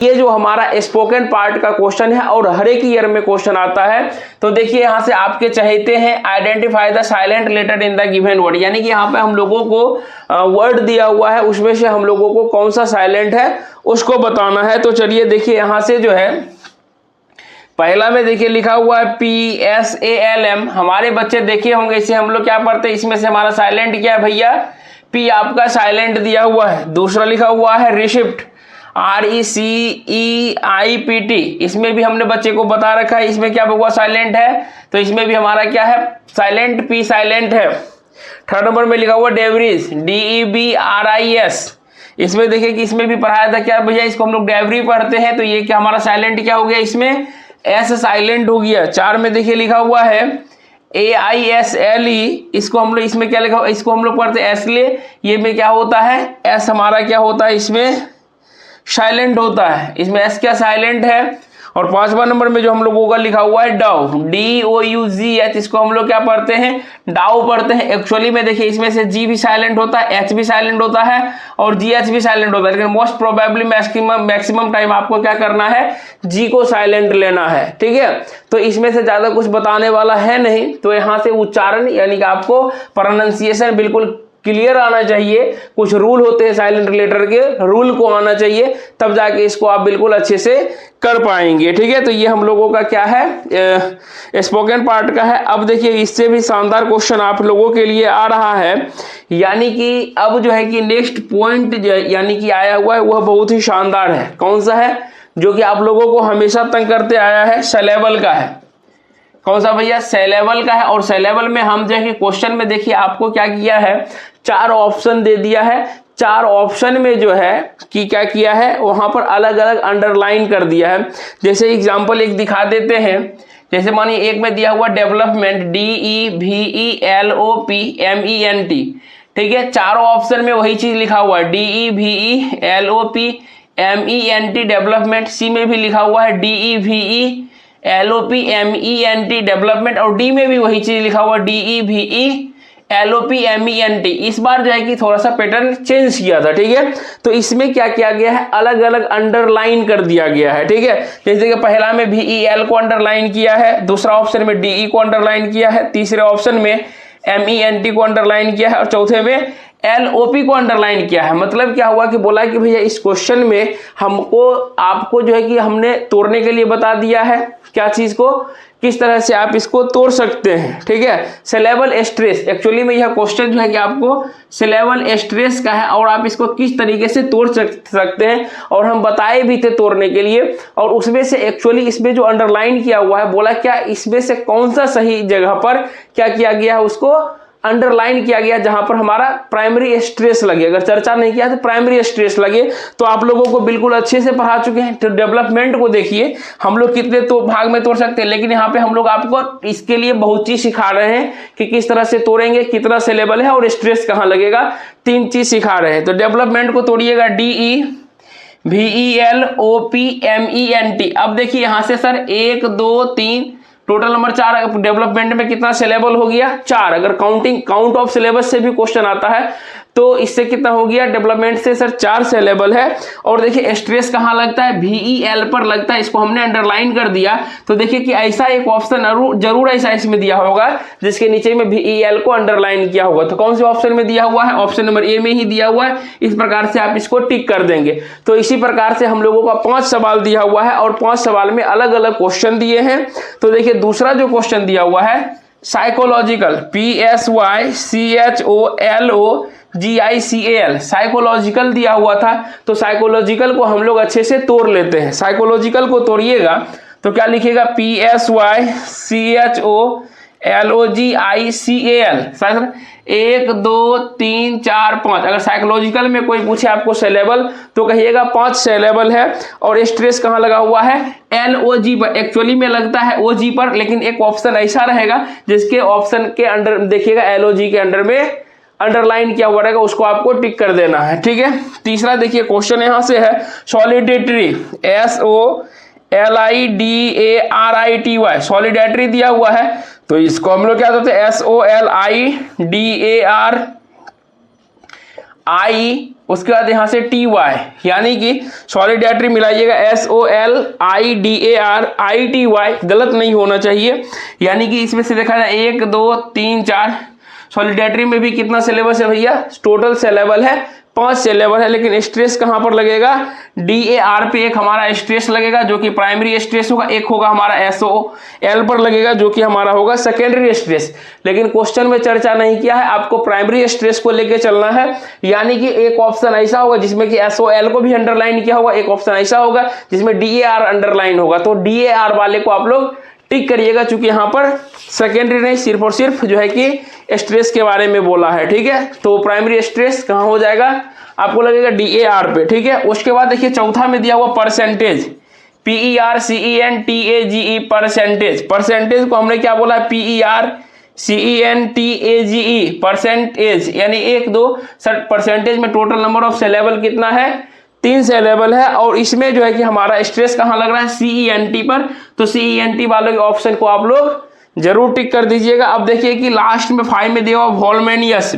ये जो हमारा स्पोकन पार्ट का क्वेश्चन है और हर एक ईयर में क्वेश्चन आता है। तो देखिए यहाँ से आपके चाहते हैं identify the silent letter in the given word, यानी कि यहाँ पे हम लोगों को वर्ड दिया हुआ है, उसमें से हम लोगों को कौन सा साइलेंट है उसको बताना है। तो चलिए देखिए यहाँ से जो है पहला में देखिए लिखा हुआ है PSALM। हमारे बच्चे देखे होंगे, इसे हम लोग क्या पढ़ते हैं, इसमें से हमारा साइलेंट क्या है भैया, P आपका साइलेंट दिया हुआ है। दूसरा लिखा हुआ है रिसिप्ट, RECEIPT, इसमें भी हमने बच्चे को बता रखा है इसमें क्या हुआ साइलेंट है, तो इसमें भी हमारा क्या है साइलेंट, P साइलेंट है। थर्ड नंबर में लिखा हुआ डेवरीज, DEBRIS, इसमें देखिए कि इसमें भी पढ़ाया था क्या भैया, इसको हम लोग डेवरी पढ़ते हैं, तो ये क्या हमारा साइलेंट क्या हो गया, इसमें S साइलेंट हो गया। चार में देखिए लिखा हुआ है AISLE, इसको हम लोग इसमें क्या लिखा हुआ, इसको हम लोग पढ़ते हैं एसले, ये में क्या होता है S हमारा क्या होता है इसमें साइलेंट होता है, इसमें S क्या साइलेंट है। और पांचवा नंबर में जो हम लोगों का लिखा हुआ है डाउ, DOUGH, इसको हम लोग क्या पढ़ते हैं डाउ पढ़ते हैं। एक्चुअली में देखिए इसमें से G भी साइलेंट होता है, H भी साइलेंट होता है और GH भी साइलेंट होता है, लेकिन मोस्ट प्रोबेबली मैक्सिमम टाइम आपको क्या करना है G को साइलेंट लेना है, ठीक है। तो इसमें से ज्यादा कुछ बताने वाला है नहीं, तो यहाँ से उच्चारण यानी कि आपको प्रोनाउंसिएशन बिल्कुल क्लियर आना चाहिए। कुछ रूल होते हैं साइलेंट लेटर के, रूल को आना चाहिए, तब जाके इसको आप बिल्कुल अच्छे से कर पाएंगे, ठीक है। तो ये हम लोगों का क्या है स्पोकन पार्ट का है। अब देखिए इससे भी शानदार क्वेश्चन आप लोगों के लिए आ रहा है, यानी कि अब जो है कि नेक्स्ट पॉइंट यानी कि आया हुआ है वह बहुत ही शानदार है। कौन सा है, जो कि आप लोगों को हमेशा तंग करते आया है, सिलेबल का है। कौन सा भैया, सिलेबल का है। और सिलेबल में हम जो है कि क्वेश्चन में देखिए आपको क्या किया है, 4 ऑप्शन दे दिया है। 4 ऑप्शन में जो है कि क्या किया है, वहां पर अलग अलग अंडरलाइन कर दिया है। जैसे एग्जांपल एक दिखा देते हैं, जैसे मानिए एक में दिया हुआ डेवलपमेंट, DEVELOPMENT, ठीक है। चारों ऑप्शन में वही चीज लिखा हुआ है DEVELOPMENT डेवलपमेंट। सी में भी लिखा हुआ है DEVELOPMENT डेवलपमेंट, और डी में भी वही चीज लिखा हुआ DEVELOPMENT। इस बार जो है कि थोड़ा सा पैटर्न चेंज किया था, ठीक है। तो इसमें क्या किया गया है, अलग अलग अंडरलाइन कर दिया गया है, ठीक है। जैसे कि पहला में VEL को अंडरलाइन किया है, दूसरा ऑप्शन में DE को अंडरलाइन किया है, तीसरे ऑप्शन में MENT को अंडरलाइन किया है और चौथे में LOP को अंडरलाइन किया है। मतलब क्या हुआ कि बोला कि भैया इस क्वेश्चन में हमको आपको जो है कि हमने तोड़ने के लिए बता दिया है, क्या चीज को, किस तरह से आप इसको तोड़ सकते हैं, ठीक है। सिलेबल स्ट्रेस, एक्चुअली में यह क्वेश्चन जो है कि आपको सिलेबल स्ट्रेस का है और आप इसको किस तरीके से तोड़ सकते हैं, और हम बताए भी थे तोड़ने के लिए। और उसमें से एक्चुअली इसमें जो अंडरलाइन किया हुआ है, बोला क्या इसमें से कौन सा सही जगह पर क्या किया गया है, उसको अंडरलाइन किया गया जहां पर हमारा प्राइमरी स्ट्रेस लगे। अगर चर्चा नहीं किया तो प्राइमरी स्ट्रेस लगे, तो आप लोगों को बिल्कुल अच्छे से पढ़ा चुके हैं। तो डेवलपमेंट को देखिए हम लोग कितने तो भाग में तोड़ सकते हैं, लेकिन यहाँ पे हम लोग आपको इसके लिए बहुत चीज सिखा रहे हैं कि किस तरह से तोड़ेंगे, कितना सिलेबल है और स्ट्रेस कहाँ लगेगा, 3 चीज सिखा रहे हैं। तो डेवलपमेंट को तोड़िएगा DEVELOPMENT। अब देखिए यहां से सर 1 2 3 टोटल नंबर 4, डेवलपमेंट में कितना सिलेबल हो गया 4। अगर काउंट ऑफ सिलेबस से भी क्वेश्चन आता है तो इससे कितना हो गया, डेवलपमेंट से सर 4 सिलेबल है। और देखिए स्ट्रेस कहाँ लगता है, VEL पर लगता है, इसको हमने अंडरलाइन कर दिया। तो देखिए कि ऐसा एक ऑप्शन जरूर ऐसा इसमें दिया होगा जिसके नीचे में VEL को अंडरलाइन किया होगा। तो कौन से ऑप्शन में दिया हुआ है, ऑप्शन नंबर ए में ही दिया हुआ है। इस प्रकार से आप इसको टिक कर देंगे। तो इसी प्रकार से हम लोगों का 5 सवाल दिया हुआ है और 5 सवाल में अलग अलग क्वेश्चन दिए हैं। तो देखिए दूसरा जो क्वेश्चन दिया हुआ है साइकोलॉजिकल, PSYCHOLOGICAL, साइकोलॉजिकल दिया हुआ था। तो साइकोलॉजिकल को हम लोग अच्छे से तोड़ लेते हैं। साइकोलॉजिकल को तोड़िएगा तो क्या लिखेगा, PSYCHOLOGICAL। 1 2 3 4 5। अगर साइकोलॉजिकल में कोई पूछे आपको सिलेबल तो कहिएगा 5 सिलेबल है। और स्ट्रेस कहाँ लगा हुआ है, LOG पर। एक्चुअली में लगता है OG पर, लेकिन एक ऑप्शन ऐसा रहेगा जिसके ऑप्शन के अंडर देखिएगा LOG के अंडर में अंडरलाइन किया हुआ रहेगा, उसको आपको टिक कर देना है, ठीक है। तीसरा देखिए क्वेश्चन यहां से है सॉलिडेटरी, SOLIDARITY, सॉलिडेटरी दिया हुआ है। तो इसको हम लोग क्या कहते हैं, SOLIDARITY उसके बाद यहाँ से TY, यानी कि सॉलिडेरिटी मिलाइएगा SOLIDARITY, गलत नहीं होना चाहिए। यानी कि इसमें से देखा जाए 1 2 3 4, सॉलिडेरिटी में भी कितना सिलेबस है भैया, टोटल सिलेबस है 5 सिलेबस है, लेकिन स्ट्रेस कहाँ पर लगेगा, DAR पे एक हमारा स्ट्रेस लगेगा जो कि प्राइमरी स्ट्रेस होगा, एक होगा हमारा SOL पर लगेगा जो कि हमारा होगा सेकेंडरी स्ट्रेस। लेकिन क्वेश्चन में चर्चा नहीं किया है, आपको प्राइमरी स्ट्रेस को लेके चलना है। यानी कि एक ऑप्शन ऐसा होगा जिसमें कि SOL को भी अंडरलाइन किया होगा, एक ऑप्शन ऐसा होगा जिसमें DAR अंडरलाइन होगा। तो DAR वाले को आप लोग टिक करिएगा, चूंकि यहाँ पर सेकेंडरी नहीं, सिर्फ और सिर्फ जो है कि स्ट्रेस के बारे में बोला है, ठीक है। तो प्राइमरी स्ट्रेस कहाँ हो जाएगा, आपको लगेगा DAR पे, ठीक है। उसके बाद देखिए चौथा में दिया हुआ परसेंटेज, PERCENTAGE परसेंटेज। परसेंटेज को हमने क्या बोला है, PERCENTAGE परसेंटेज, यानी 1 2 परसेंटेज में टोटल नंबर ऑफ सिलेबल कितना है, 3 सिलेबल है। और इसमें जो है कि हमारा स्ट्रेस कहाँ लग रहा है, CENT पर। तो CENT वाले के ऑप्शन को आप लोग जरूर टिक कर दीजिएगा। अब देखिए कि लास्ट में 5 में दिया हुआ वॉल्मेनियस,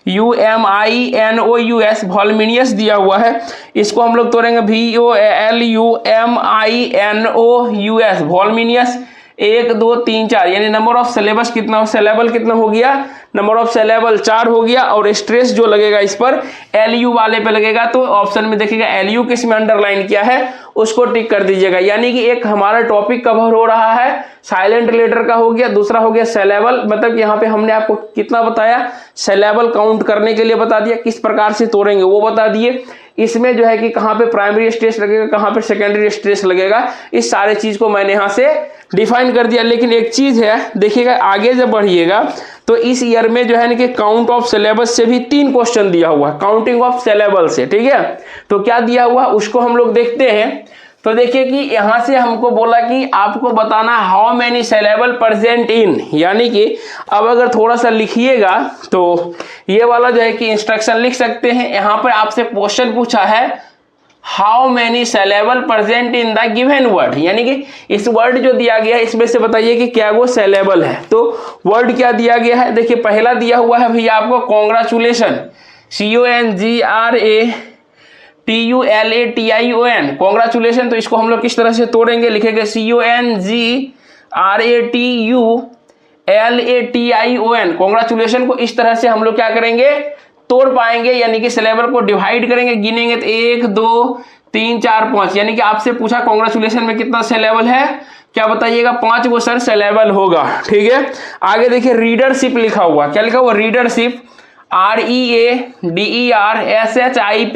VOLUMINOUS, वॉल्मेनियस दिया हुआ है, इसको हम लोग तोड़ेंगे VOLUMINOUS, वॉल्मेनियस 1 2 3 4, यानी नंबर ऑफ सिलेबस कितना, सिलेबल कितना हो गया, नंबर ऑफ सिलेबल 4 हो गया। और स्ट्रेस जो लगेगा इस पर LU वाले पे लगेगा, तो ऑप्शन में देखिएगा LU किस में अंडरलाइन किया है उसको टिक कर दीजिएगा। यानी कि एक हमारा टॉपिक कवर हो रहा है, साइलेंट लेटर का हो गया, दूसरा हो गया सिलेबल, मतलब यहाँ पे हमने आपको कितना बताया, सिलेबल काउंट करने के लिए बता दिया, किस प्रकार से तोड़ेंगे वो बता दिए। इसमें जो है कि कहाँ पे प्राइमरी स्ट्रेस लगेगा, कहाँ पे सेकेंडरी स्ट्रेस लगेगा, इस सारे चीज को मैंने यहाँ से डिफाइन कर दिया। लेकिन एक चीज है, देखिएगा आगे जब बढ़िएगा तो इस ईयर में जो है ना कि काउंट ऑफ सिलेबस से भी 3 क्वेश्चन दिया हुआ, काउंटिंग ऑफ सिलेबल से, ठीक है। तो क्या दिया हुआ उसको हम लोग देखते हैं। तो देखिए कि यहां से हमको बोला कि आपको बताना how many syllable present in, यानी कि अब अगर थोड़ा सा लिखिएगा तो ये वाला जो है कि इंस्ट्रक्शन लिख सकते हैं। यहां पर आपसे क्वेश्चन पूछा है how many syllable present in the given word, यानी कि इस वर्ड जो दिया गया है इसमें से बताइए कि क्या वो सिलेबल है। तो वर्ड क्या दिया गया है, देखिए पहला दिया हुआ है भैया आपको कॉन्ग्रेचुलेशन, CONGRATULATION, कॉन्ग्रेचुलेशन। तो इसको हम लोग किस तरह से तोड़ेंगे, लिखेंगे CONGRATULATION, कॉन्ग्रेचुलेशन को इस तरह से हम लोग क्या करेंगे, तोड़ पाएंगे। यानी कि सिलेबल को डिवाइड करेंगे, गिनेंगे तो 1 2 3 4 5, यानी कि आपसे पूछा कॉन्ग्रेचुलेशन में कितना सिलेबल है, क्या बताइएगा, 5 वो सर सिलेबल होगा, ठीक है। आगे देखिए रीडरशिप लिखा हुआ, क्या लिखा हुआ, रीडरशिप, READERSHIP,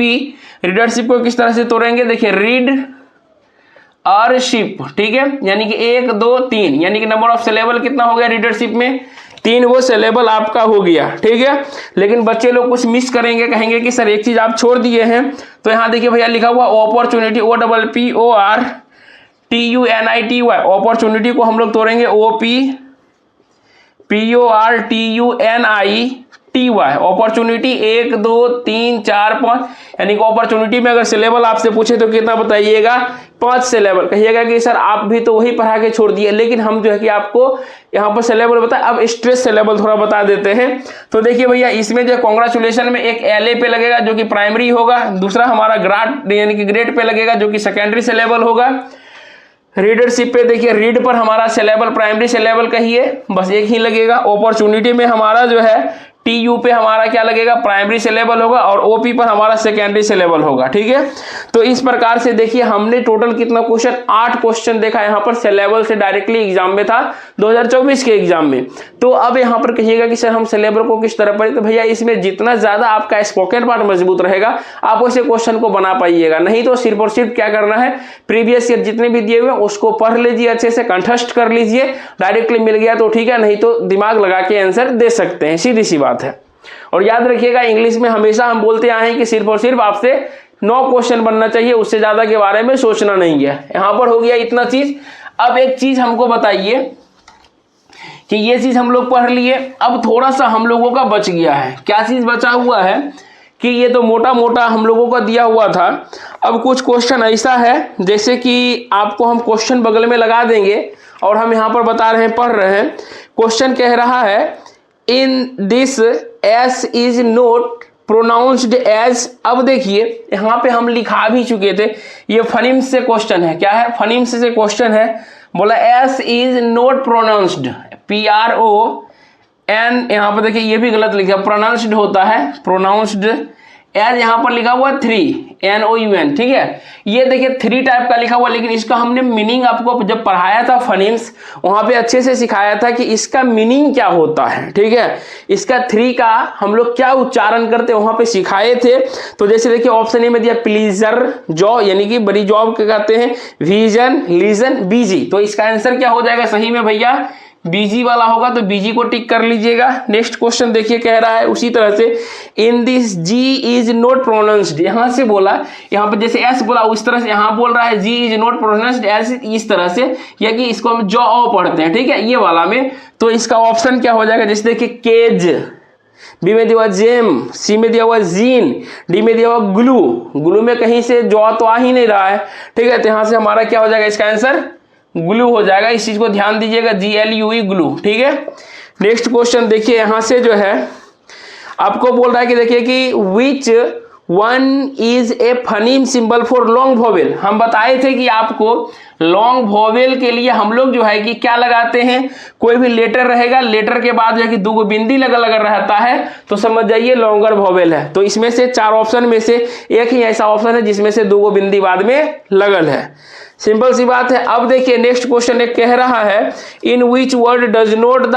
रीडरशिप को किस तरह से तोड़ेंगे, देखिए रीड और शिप, ठीक है। यानी कि 1 2 3, यानी कि नंबर ऑफ सिलेबल कितना हो गया रीडरशिप में, 3 वो सिलेबल आपका हो गया, ठीक है। लेकिन बच्चे लोग कुछ मिस करेंगे, कहेंगे कि सर एक चीज आप छोड़ दिए हैं। तो यहाँ देखिए भैया लिखा हुआ अपॉर्चुनिटी, OPPORTUNITY, अपॉर्चुनिटी को हम लोग तोड़ेंगे OPPORTUNITY, अपॉर्चुनिटी 1 2 3 4 5, यानी कि अपॉर्चुनिटी में अगर सिलेबल आपसे पूछे तो कितना बताइएगा, 5 सिलेबल। कहिएगा कि सर आप भी तो वही पढ़ा के छोड़ दिए, लेकिन हम जो है कि आपको यहाँ पर सिलेबल बताए। अब स्ट्रेस सिलेबल थोड़ा बता देते हैं। तो देखिए भैया इसमें जो कॉन्ग्रेचुलेशन में एक LA पे लगेगा जो कि प्राइमरी होगा, दूसरा हमारा ग्राड यानी कि ग्रेड पे लगेगा जो कि सेकेंडरी सिलेबल होगा। रीडरशिप पे देखिए रीड पर हमारा सिलेबल प्राइमरी सिलेबल का ही है, बस एक ही लगेगा। अपॉर्चुनिटी में हमारा जो है TU पे हमारा क्या लगेगा, प्राइमरी सिलेबल होगा, और OP पर हमारा सेकेंडरी सिलेबल होगा, ठीक है। तो इस प्रकार से देखिए हमने टोटल कितना क्वेश्चन, 8 क्वेश्चन देखा यहाँ पर सिलेबल से डायरेक्टली एग्जाम में था 2024 के एग्जाम में। तो अब यहाँ पर कहिएगा कि सर हम सिलेबल को किस तरह पढ़े, तो भैया इसमें जितना ज्यादा आपका स्पोकन पार्ट मजबूत रहेगा आप उसे क्वेश्चन को बना पाइएगा। नहीं तो सिर्फ और सिर्फ क्या करना है, प्रीवियस ईयर जितने भी दिए हुए उसको पढ़ लीजिए, अच्छे से कंठस्थ कर लीजिए, डायरेक्टली मिल गया तो ठीक है, नहीं तो दिमाग लगा के आंसर दे सकते हैं, सीधी सी बात है। और याद रखिएगा इंग्लिश में हमेशा हम बोलते आए हैं कि सिर्फ और सिर्फ आपसे 9 क्वेश्चन बनना चाहिए, उससे ज्यादा के बारे में सोचना नहीं है। यहां पर हो गया इतना चीज। अब एक चीज हमको बताइए कि ये चीज हम लोग पढ़ लिए, अब थोड़ा सा हम लोगों का बच गया है। क्या चीज बचा हुआ है कि ये तो मोटा मोटा हम लोगों का दिया हुआ था। अब कुछ क्वेश्चन ऐसा है जैसे कि आपको हम क्वेश्चन बगल में लगा देंगे और हम यहाँ पर बता रहे हैं, पढ़ रहे हैं। क्वेश्चन कह रहा है in this S is not pronounced as. अब देखिए यहाँ पे हम लिखा भी चुके थे, ये फनीम्स से क्वेश्चन है। क्या है? फनीम्स से क्वेश्चन है। बोला S is not pronounced, PRON, यहाँ पर देखिए ये भी गलत लिखा, प्रोनाउंस्ड होता है, प्रोनाउंस्ड एज यहाँ पर लिखा हुआ 3 NOUN। ठीक है, ये देखिए 3 टाइप का लिखा हुआ, लेकिन इसका हमने मीनिंग आपको जब पढ़ाया था फनीम्स, वहां पे अच्छे से सिखाया था कि इसका मीनिंग क्या होता है। ठीक है, इसका 3 का हम लोग क्या उच्चारण करते हैं वहां पे सिखाए थे। तो जैसे देखिए ऑप्शन ए में दिया प्लीजर, जॉ यानी कि बड़ी जॉब क्या कहते हैं, विजन, लीजन, बीजी। तो इसका आंसर क्या हो जाएगा सही में भैया? बीजी वाला होगा, तो बीजी को टिक कर लीजिएगा। नेक्स्ट क्वेश्चन देखिए कह रहा है उसी तरह से, in this G is not pronounced. यहां से बोला, यहाँ पर जैसे एस बोला उस तरह से यहाँ बोल रहा है जी इज नॉट प्रोनाउंस्ड एस, इस तरह से, या कि इसको हम जॉ पढ़ते हैं। ठीक है, ये वाला में। तो इसका ऑप्शन क्या हो जाएगा? जैसे देखिए केज, बी में दिया हुआ जेम, सी में दिया हुआ जीन, डी में दिया हुआ ग्लू। ग्लू में कहीं से जॉ तो आ ही नहीं रहा है। ठीक है, तो यहाँ से हमारा क्या हो जाएगा? इसका आंसर ग्लू हो जाएगा। इस चीज को ध्यान दीजिएगा, GLUE ग्लू। ठीक है, नेक्स्ट क्वेश्चन देखिए यहाँ से जो है आपको बोल रहा है कि देखिए कि विच one is a phoneme symbol for long vowel. हम बताए थे कि आपको लॉन्ग वोवेल के लिए हम लोग जो है कि क्या लगाते हैं, कोई भी लेटर रहेगा, लेटर के बाद जो है कि 2 बिंदी लगा रहता है, तो समझ जाइए लॉन्गर वोवेल है। तो इसमें से 4 ऑप्शन में से एक ही ऐसा ऑप्शन है जिसमें से 2 बिंदी बाद में लगल है। सिंपल सी बात है। अब देखिए नेक्स्ट क्वेश्चन एक कह रहा है, in which word does the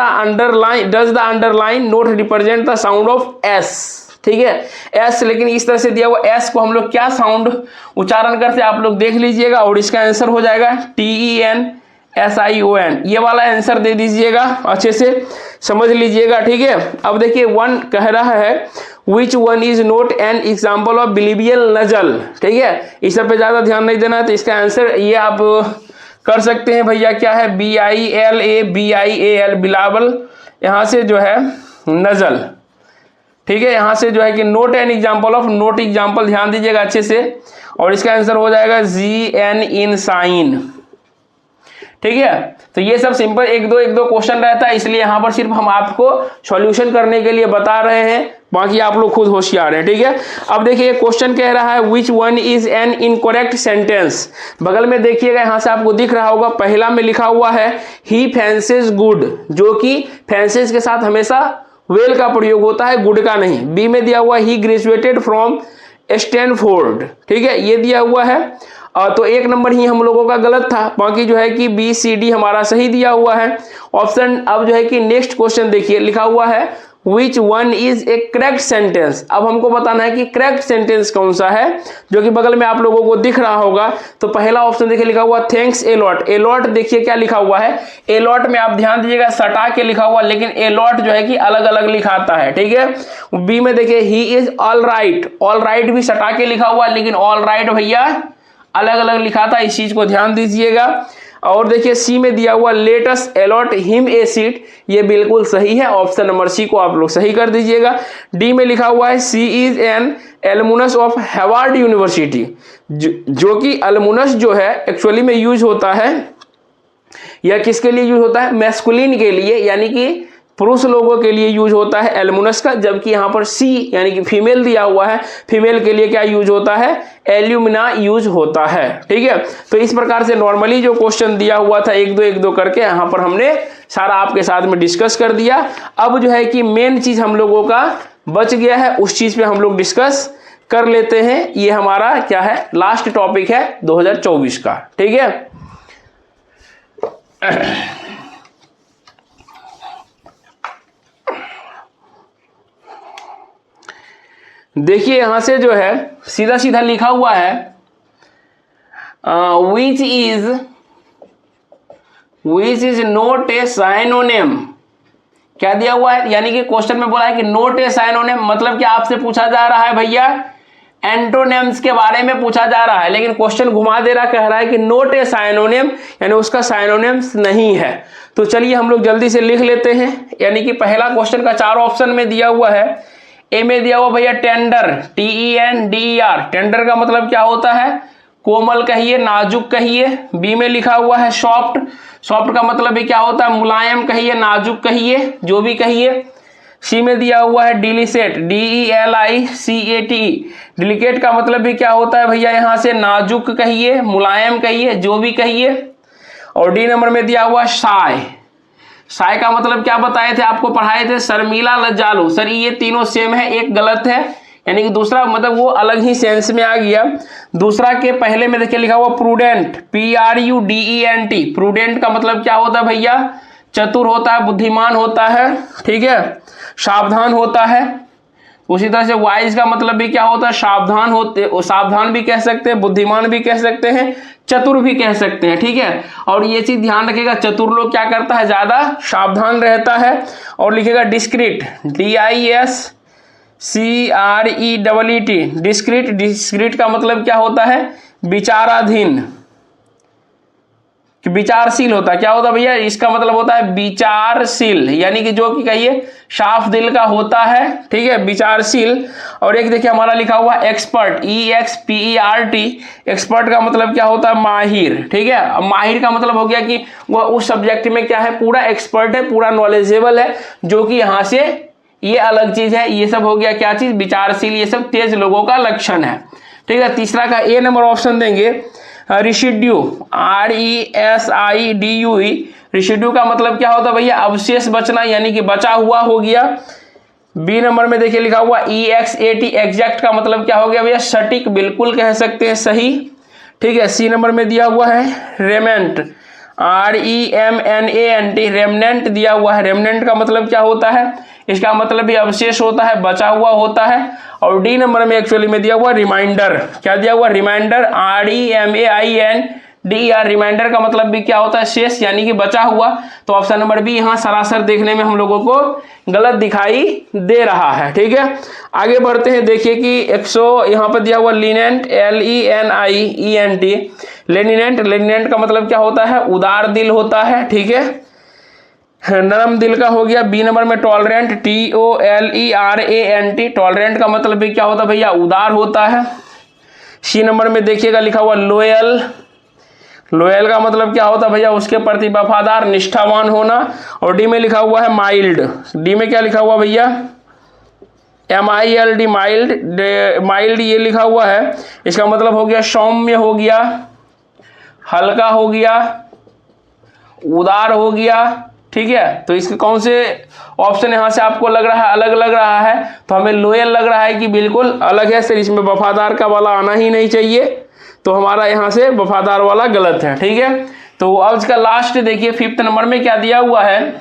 underline not represent the sound of S. ठीक है, एस, लेकिन इस तरह से दिया हुआ एस को हम लोग क्या साउंड उच्चारण करते हैं आप लोग देख लीजिएगा, और इसका आंसर हो जाएगा TENSION। ये वाला आंसर दे दीजिएगा, अच्छे से समझ लीजिएगा। ठीक है, अब देखिए 1 कह रहा है which one is not an example of bilabial nasal. ठीक है, इस सब पे ज्यादा ध्यान नहीं देना है। तो इसका आंसर ये आप कर सकते हैं भैया, क्या है? BILABIAL, बिलाबल, यहाँ से जो है नजल। ठीक है, यहाँ से जो है कि note N example of, note example, ध्यान दीजिएगा अच्छे से, और इसका आंसर हो जाएगा GN इन साइन। ठीक है, तो ये सब सिंपल एक दो क्वेश्चन रहता है, इसलिए यहाँ पर सिर्फ हम आपको सॉल्यूशन करने के लिए बता रहे हैं, बाकी आप लोग खुद होशियार हैं। ठीक है, अब देखिए क्वेश्चन कह रहा है which one is an incorrect sentence. बगल में देखिएगा, यहाँ से आपको दिख रहा होगा, पहला में लिखा हुआ है ही फैंसेज गुड, जो कि फैंसेज के साथ हमेशा वेल का प्रयोग होता है, गुड का नहीं। बी में दिया हुआ ही ग्रेजुएटेड फ्रॉम स्टैनफोर्ड। ठीक है, ये दिया हुआ है, तो 1 नंबर ही हम लोगों का गलत था, बाकी जो है कि BCD हमारा सही दिया हुआ है ऑप्शन। अब जो है कि नेक्स्ट क्वेश्चन देखिए लिखा हुआ है which one is A correct sentence. अब हमको बताना है कि करेक्ट सेंटेंस कौन सा है, जो कि बगल में आप लोगों को दिख रहा होगा। तो पहला ऑप्शन देखिए लिखा हुआ thanks a lot. A lot देखिए क्या लिखा हुआ है, ए लॉट में आप ध्यान दीजिएगा सटा के लिखा हुआ, लेकिन ए लॉट जो है कि अलग अलग लिखाता है। ठीक है, बी में देखिए he is all right, all right भी सटा के लिखा हुआ, लेकिन ऑल राइट भैया अलग अलग लिखा था, इस चीज को ध्यान दीजिएगा। और देखिए सी में दिया हुआ let us allot him a seat, ये बिल्कुल सही है, ऑप्शन नंबर सी को आप लोग सही कर दीजिएगा। डी में लिखा हुआ है C is an alumnus of Harvard University, जो कि एलमुनस जो है एक्चुअली में यूज होता है, या किसके लिए यूज होता है? मैस्कुलिन के लिए, यानी कि पुरुष लोगों के लिए यूज होता है एलमुनस का, जबकि यहाँ पर सी यानी कि फीमेल दिया हुआ है, फीमेल के लिए क्या यूज होता है? एल्यूमिना यूज होता है। ठीक है, तो इस प्रकार से नॉर्मली जो क्वेश्चन दिया हुआ था एक दो करके यहाँ पर हमने सारा आपके साथ में डिस्कस कर दिया। अब जो है कि मेन चीज हम लोगों का बच गया है, उस चीज पे हम लोग डिस्कस कर लेते हैं। ये हमारा क्या है? लास्ट टॉपिक है 2024 का। ठीक है, देखिए यहां से जो है सीधा सीधा लिखा हुआ है which is note A synonym. क्या दिया हुआ है? यानी कि क्वेश्चन में बोला है कि नोट ए साइनोनिम, मतलब कि आपसे पूछा जा रहा है भैया एंटोनिम्स के बारे में पूछा जा रहा है, लेकिन क्वेश्चन घुमा दे रहा, कह रहा है कि नोट ए साइनोनिम, यानी उसका साइनोनिम्स नहीं है। तो चलिए हम लोग जल्दी से लिख लेते हैं। यानी कि पहला क्वेश्चन का 4 ऑप्शन में दिया हुआ है। ए में दिया हुआ भैया टेंडर, TENDER, टेंडर का मतलब क्या होता है? कोमल कहिए, नाजुक कहिए। बी में लिखा हुआ है सॉफ्ट, सॉफ्ट का मतलब भी क्या होता है? मुलायम कहिए, नाजुक कहिए, जो भी कहिए। सी में दिया हुआ है डिलीसेट, DELICATE। डिलीकेट का मतलब भी क्या होता है भैया, यहाँ से नाजुक कहिए, मुलायम कहिए, जो भी कहिए। और डी नंबर में दिया हुआ शाय। शाय का मतलब क्या बताए थे, आपको पढ़ाए थे, शर्मीला, लज्जालू। सर ये तीनों सेम है, एक गलत है, यानी कि दूसरा मतलब वो अलग ही सेंस में आ गया। दूसरा के पहले में देखिए लिखा हुआ प्रूडेंट, PRUDENT। प्रूडेंट का मतलब क्या होता है भैया, चतुर होता है, बुद्धिमान होता है, ठीक है, सावधान होता है। उसी तरह से वाइज का मतलब भी क्या होता है, सावधान होते, सावधान भी कह सकते हैं, बुद्धिमान भी कह सकते हैं, चतुर भी कह सकते हैं, ठीक है। और ये चीज ध्यान रखिएगा, चतुर लोग क्या करता है, ज्यादा सावधान रहता है। और लिखेगा डिस्क्रीट, DISCREET, डिस्क्रीट। डिस्क्रीट का मतलब क्या होता है, विचाराधीन, विचारशील होता है। क्या होता है भैया, इसका मतलब होता है विचारशील, यानी कि जो कि कहिए साफ दिल का होता है, ठीक है, विचारशील। और एक देखिए हमारा लिखा हुआ एक्सपर्ट, EXPERT। एक्सपर्ट का मतलब क्या होता है, माहिर, ठीक है। अब माहिर का मतलब हो गया कि वह उस सब्जेक्ट में क्या है, पूरा एक्सपर्ट है, पूरा नॉलेजेबल है, जो कि यहाँ से ये अलग चीज है। ये सब हो गया क्या चीज, विचारशील, ये सब तेज लोगों का लक्षण है, ठीक है। तीसरा का ए नंबर ऑप्शन देंगे, रिसिड्यू, RESIDUE। रिसिड्यू का मतलब क्या होता है भैया, अवशेष बचना, यानी कि बचा हुआ हो गया। बी नंबर में देखिए लिखा हुआ EXAT, एग्जैक्ट का मतलब क्या हो गया भैया, सटीक, बिल्कुल कह सकते हैं, सही, ठीक है। सी नंबर में दिया हुआ है रेमेंट, REMNANT, रेमनेंट दिया हुआ है। रेमनेंट का मतलब क्या होता है, इसका मतलब भी अवशेष होता है, बचा हुआ होता है। और डी नंबर में एक्चुअली में दिया हुआ रिमाइंडर, क्या दिया हुआ, रिमाइंडर, REMAINDER। रिमाइंडर का मतलब भी क्या होता है, शेष, यानी कि बचा हुआ। तो ऑप्शन नंबर बी यहाँ सरासर देखने में हम लोगों को गलत दिखाई दे रहा है, ठीक है। आगे बढ़ते हैं, देखिए कि 100 यहाँ पर दिया हुआ लिनेंट, LENIENT। लेनिनेंट, लेनिनेंट का मतलब क्या होता है, उदार दिल होता है, ठीक है, नरम दिल का हो गया। बी नंबर में टॉलरेंट, TOLERANT। टॉलरेंट का मतलब भी क्या होता है भैया, उदार होता है। सी नंबर में देखिएगा लिखा हुआ लोयल। लोयल का मतलब क्या होता है भैया, उसके प्रति वफादार, निष्ठावान होना। और डी में लिखा हुआ है माइल्ड। डी में क्या लिखा हुआ भैया, MILD, माइल्ड। माइल्ड ये लिखा हुआ है, इसका मतलब हो गया सौम्य हो गया, हल्का हो गया, उदार हो गया, ठीक है। तो इसके कौन से ऑप्शन यहां से आपको लग रहा है, अलग लग रहा है, तो हमें लोयल लग रहा है कि बिल्कुल अलग है सर, इसमें वफादार का वाला आना ही नहीं चाहिए, तो हमारा यहां से वफादार वाला गलत है, ठीक है। तो अब इसका लास्ट देखिए, 5th नंबर में क्या दिया हुआ है,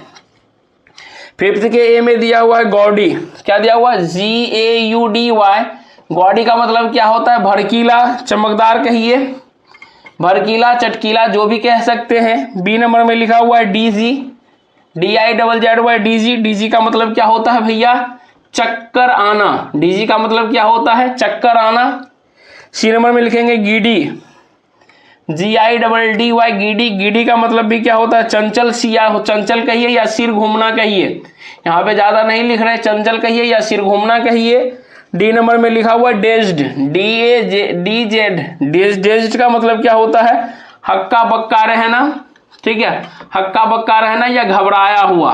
5th के ए में दिया हुआ है गॉडी। क्या दिया हुआ है, GAUDY। गॉडी का मतलब क्या होता है, भड़कीला, चमकदार कहिए, भड़कीला, चटकीला, जो भी कह सकते हैं। बी नंबर में लिखा हुआ है DG, DIZZY, DG। DG का मतलब क्या होता है भैया, चक्कर आना। DG का मतलब क्या होता है, चक्कर आना। सी नंबर में लिखेंगे गीडी, GIDDY, गीडी। गीडी का मतलब भी क्या होता है, चंचल, सिया, चंचल कहिए या सिर घूमना कहिए। यहाँ पे ज्यादा नहीं लिख रहे, चंचल कहिए या सिर घूमना कहिए। डी नंबर में लिखा हुआ डेज्ड, DAZD। डेज्ड का मतलब क्या होता है, हक्का बक्का रहना, ठीक है, हक्का बक्का रहना या घबराया हुआ,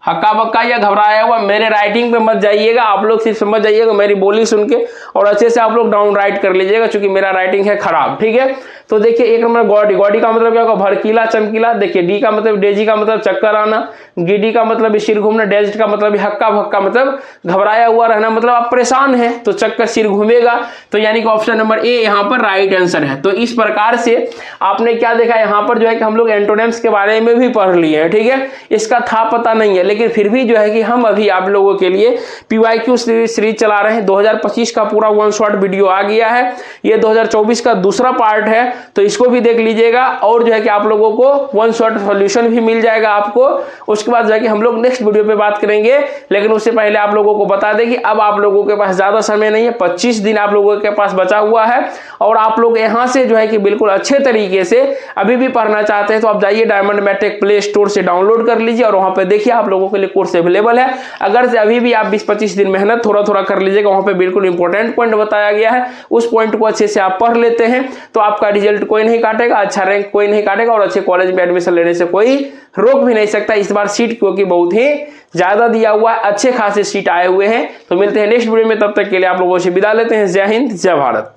हक्का बक्का या घबराया हुआ। मेरे राइटिंग पे मत जाइएगा, आप लोग सिर्फ समझ जाइएगा मेरी बोली सुन के, और अच्छे से आप लोग डाउन राइट कर लीजिएगा, क्योंकि मेरा राइटिंग है खराब, ठीक है। तो देखिए एक नंबर गॉडी। गॉडी का मतलब क्या होगा, भड़कीला, चमकीला। देखिए डी का मतलब, डेजी का मतलब चक्कर आना, गिडी का मतलब सिर घूमना, डेज्ड का मतलब हक्का भक्का, मतलब घबराया हुआ रहना, मतलब आप परेशान हैं तो चक्कर, सिर घूमेगा। तो यानी कि ऑप्शन नंबर ए यहाँ पर राइट आंसर है। तो इस प्रकार से आपने क्या देखा, यहाँ पर जो है कि हम लोग एंटोनिम्स के बारे में भी पढ़ लिए हैं, ठीक है। इसका था पता नहीं है, लेकिन फिर भी जो है कि हम अभी आप लोगों के लिए PYQ सीरीज चला रहे हैं। 2025 का पूरा 1 शॉट वीडियो आ गया है, ये 2024 का दूसरा पार्ट है, तो इसको भी देख लीजिएगा। और जो है कि आप लोगों को 1 शॉट सॉल्यूशन भी मिल जाएगा आपको। उसके बाद जाके हम लोग नेक्स्ट वीडियो पे बात करेंगे, लेकिन उससे पहले आप लोगों को बता दें कि अब आप लोगों के पास ज्यादा समय नहीं है, 25 दिन आप लोगों के पास बचा हुआ है, और आप लोग यहाँ से जो है कि बिल्कुल अच्छे तरीके से अभी भी पढ़ना चाहते हैं तो आप जाइए डायमंड मैट्रिक प्ले स्टोर से डाउनलोड कर लीजिए, और वहां पे देखिए आप लोगों के लिए कोर्स अवेलेबल है। अगर से अभी भी आप 20-25 दिन मेहनत थोड़ा थोड़ा कर लीजिएगा, वहां पे बिल्कुल इंपॉर्टेंट पॉइंट बताया गया है, उस पॉइंट को अच्छे से आप पढ़ लेते हैं तो आपका रिजल्ट कोई नहीं काटेगा, अच्छा रैंक कोई नहीं काटेगा और अच्छे कॉलेज में एडमिशन लेने से कोई रोक भी नहीं सकता। इस बार सीट क्योंकि बहुत ही ज्यादा दिया हुआ है, अच्छे खासे सीट आए हुए हैं। तो मिलते हैं नेक्स्ट वीडियो में, तब तक के लिए आप लोगों से विदा लेते हैं। जय हिंद, जय भारत।